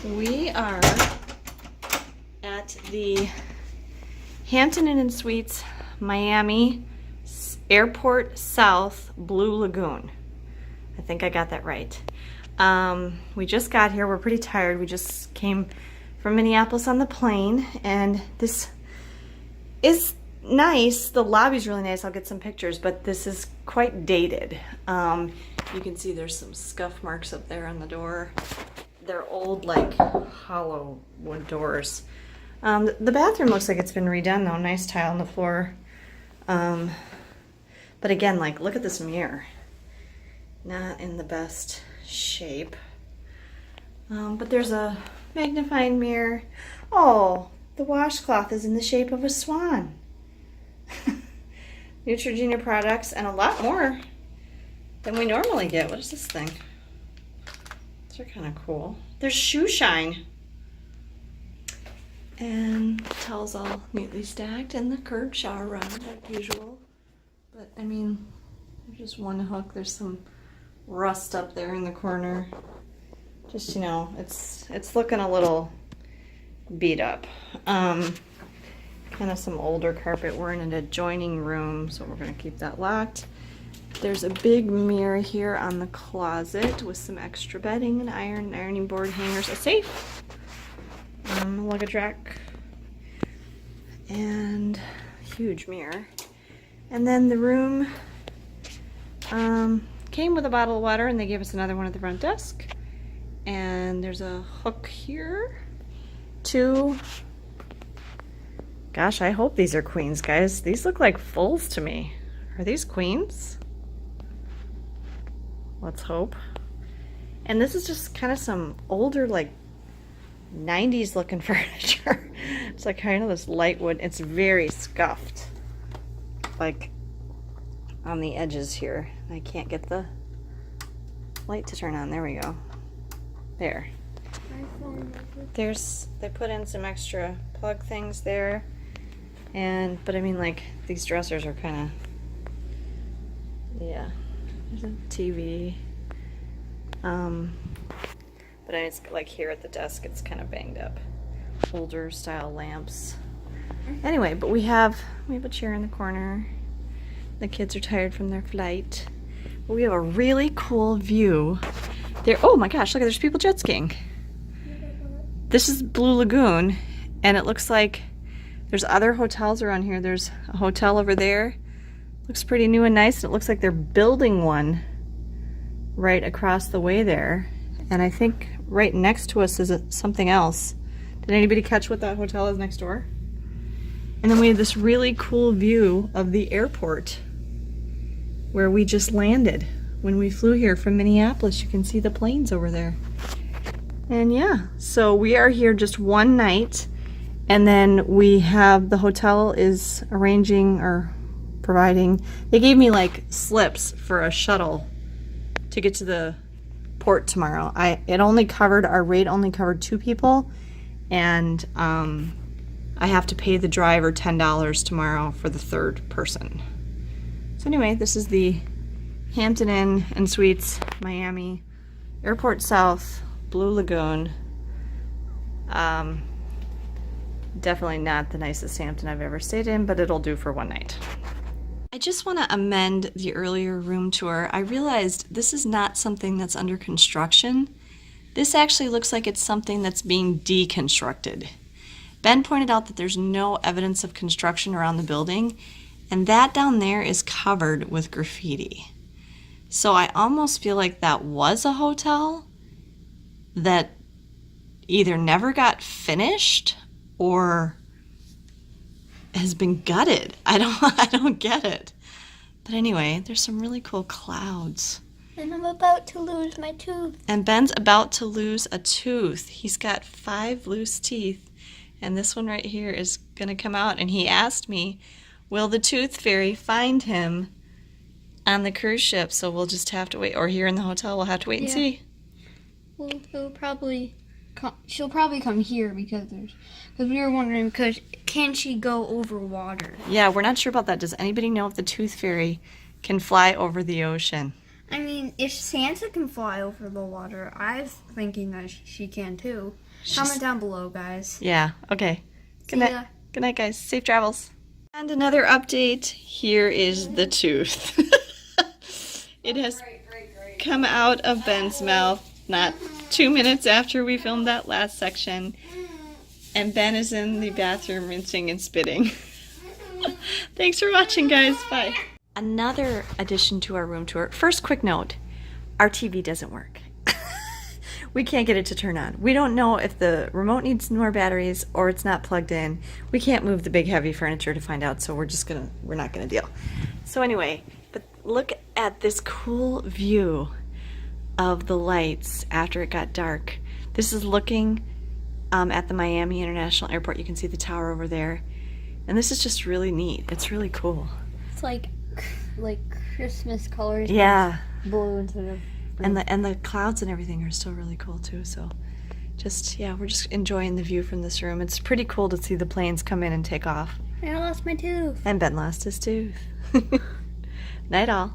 We are at the Hampton Inn and Suites Miami Airport South Blue Lagoon. I think I got that right. We just got here. We're pretty tired. We just came from Minneapolis on the plane, and this is nice. The lobby's really nice. I'll get some pictures, but this is quite dated. You can see there's some scuff marks up there on the door. They're old, like, hollow wood doors. The bathroom looks like it's been redone, though. Nice tile on the floor. But again, like, look at this mirror. Not in the best shape. But there's a magnifying mirror. Oh, the washcloth is in the shape of a swan. Neutrogena products, and a lot more than we normally get. What is this thing? These are kind of cool. There's shoe shine. And towels all neatly stacked, and the curved shower rod like usual. But I mean, there's just one hook. There's some rust up there in the corner. Just, you know, it's looking a little beat up. Kind of some older carpet. We're in an adjoining room, so we're gonna keep that locked. There's a big mirror here on the closet with some extra bedding, an ironing board, hangers, a safe, luggage rack, and huge mirror. And then the room came with a bottle of water, and they gave us another one at the front desk. And there's a hook here. Gosh, I hope these are queens, guys. These look like fulls to me. Are these queens? Let's hope. And this is just kind of some older, like, 90s looking furniture. It's like kind of this light wood. It's very scuffed, like on the edges here. I can't get the light to turn on. There we go. There. They put in some extra plug things there. But I mean, like, these dressers are kind of, yeah. There's a TV. But it's like here at the desk, it's kind of banged up. Older style lamps. Anyway, but we have a chair in the corner. The kids are tired from their flight. But we have a really cool view there. Oh my gosh, look, there's people jet skiing. This is Blue Lagoon, and it looks like there's other hotels around here. There's a hotel over there. Looks pretty new and nice. And it looks like they're building one right across the way there. And I think right next to us is something else. Did anybody catch what that hotel is next door? And then we have this really cool view of the airport where we just landed. When we flew here from Minneapolis, you can see the planes over there. And yeah, so we are here just one night. And then we have, the hotel is arranging or providing, they gave me like slips for a shuttle to get to the port tomorrow. Our rate only covered 2 people, and I have to pay the driver $10 tomorrow for the 3rd person. So anyway, this is the Hampton Inn and Suites Miami Airport South Blue Lagoon. Definitely not the nicest Hampton I've ever stayed in, but it'll do for one night. I just want to amend the earlier room tour. I realized this is not something that's under construction. This actually looks like it's something that's being deconstructed. Ben pointed out that there's no evidence of construction around the building, and that down there is covered with graffiti. So I almost feel like that was a hotel that either never got finished or has been gutted. I don't get it. But anyway, there's some really cool clouds. And I'm about to lose my tooth. And Ben's about to lose a tooth. He's got 5 loose teeth, and this one right here is gonna come out. And he asked me, will the tooth fairy find him on the cruise ship? So we'll just have to wait, or here in the hotel, we'll have to wait and see. Well, she'll probably come here because we were wondering, because can she go over water? Yeah, we're not sure about that. Does anybody know if the tooth fairy can fly over the ocean? I mean, if Santa can fly over the water, I was thinking that she can too. Comment down below, guys. Yeah, okay. Good See night. ya. Good night, guys. Safe travels. And another update. Here is the tooth. It has come out of Ben's mouth not 2 minutes after we filmed that last section. And Ben is in the bathroom rinsing and spitting. Thanks for watching, guys. Bye. Another addition to our room tour. First, quick note. Our TV doesn't work. We can't get it to turn on. We don't know if the remote needs more batteries or it's not plugged in. We can't move the big heavy furniture to find out, so we're not gonna deal. So anyway, but look at this cool view of the lights after it got dark. This is looking at the Miami International Airport. You can see the tower over there. And this is just really neat. It's really cool. It's like Christmas colors. Yeah. Blue instead of. And the clouds and everything are still really cool too. So we're just enjoying the view from this room. It's pretty cool to see the planes come in and take off. I lost my tooth. And Ben lost his tooth. Night all.